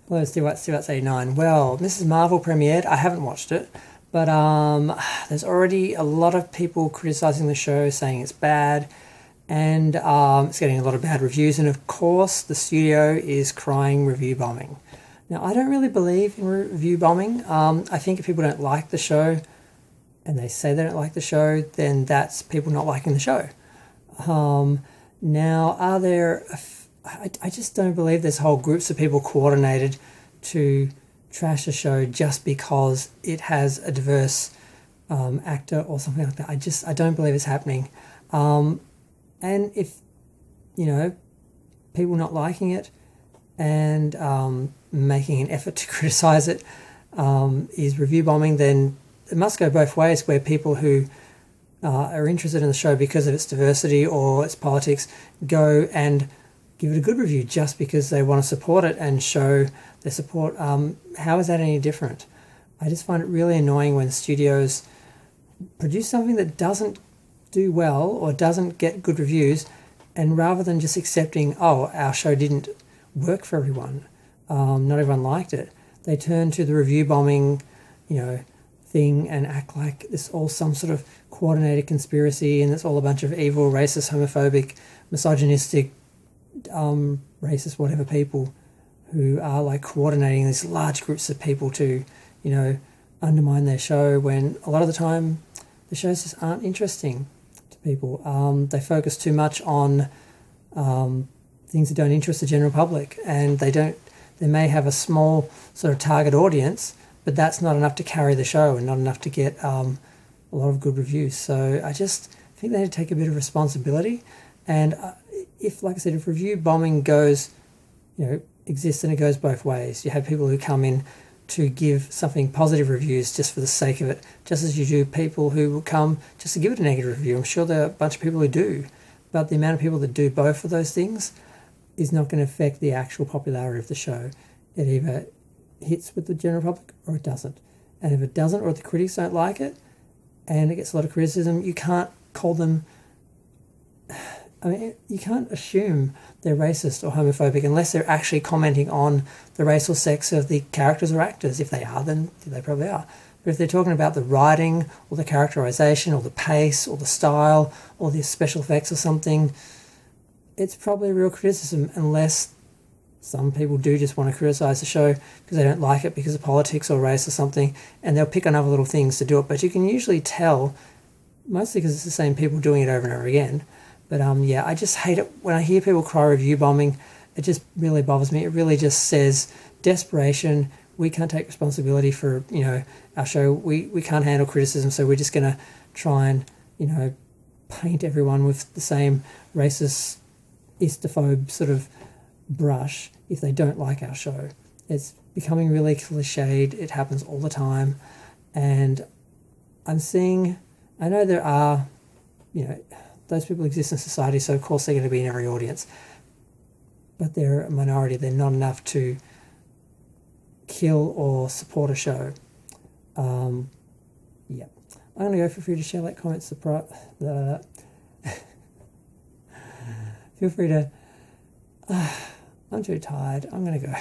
Hello, Stewart89. Well, Mrs. Marvel premiered. I haven't watched it, but there's already a lot of people criticizing the show, saying it's bad, and it's getting a lot of bad reviews. And of course, the studio is crying review bombing. Now, I don't really believe in review bombing. I think if people don't like the show, and they say they don't like the show, then that's people not liking the show. Now, are there... I just don't believe there's whole groups of people coordinated to trash a show just because it has a diverse actor or something like that. I don't believe it's happening. And if, people not liking it and making an effort to criticize it is review bombing, then it must go both ways, where people who are interested in the show because of its diversity or its politics go and give it a good review just because they want to support it and show their support. How is that any different? I just find it really annoying when studios produce something that doesn't do well or doesn't get good reviews, and rather than just accepting, oh, our show didn't work for everyone, not everyone liked it, they turn to the review bombing, thing and act like it's all some sort of coordinated conspiracy and it's all a bunch of evil, racist, homophobic, misogynistic, racist, whatever people who are like coordinating these large groups of people to, undermine their show, when a lot of the time the shows just aren't interesting to people. They focus too much on things that don't interest the general public, and they may have a small sort of target audience, but that's not enough to carry the show and not enough to get a lot of good reviews. So I just think they need to take a bit of responsibility. And if review bombing exists, and it goes both ways. You have people who come in to give something positive reviews just for the sake of it, just as you do people who will come just to give it a negative review. I'm sure there are a bunch of people who do, but the amount of people that do both of those things is not going to affect the actual popularity of the show. It either hits with the general public or it doesn't. And if it doesn't, or the critics don't like it, and it gets a lot of criticism, you can't call them... you can't assume they're racist or homophobic unless they're actually commenting on the race or sex of the characters or actors. If they are, then they probably are. But if they're talking about the writing or the characterization or the pace or the style or the special effects or something, it's probably a real criticism, unless some people do just want to criticize the show because they don't like it because of politics or race or something, and they'll pick on other little things to do it. But you can usually tell, mostly because it's the same people doing it over and over again. But I just hate it when I hear people cry review bombing. It just really bothers me. It really just says desperation. We can't take responsibility for, our show. We can't handle criticism, so we're just going to try and, paint everyone with the same racist, istophobe sort of brush if they don't like our show. It's becoming really cliched. It happens all the time. And I know there are, those people exist in society, so of course they're going to be in every audience. But they're a minority. They're not enough to kill or support a show. I'm going to go for free to share, like, comment, feel free to... I'm too tired. I'm going to go.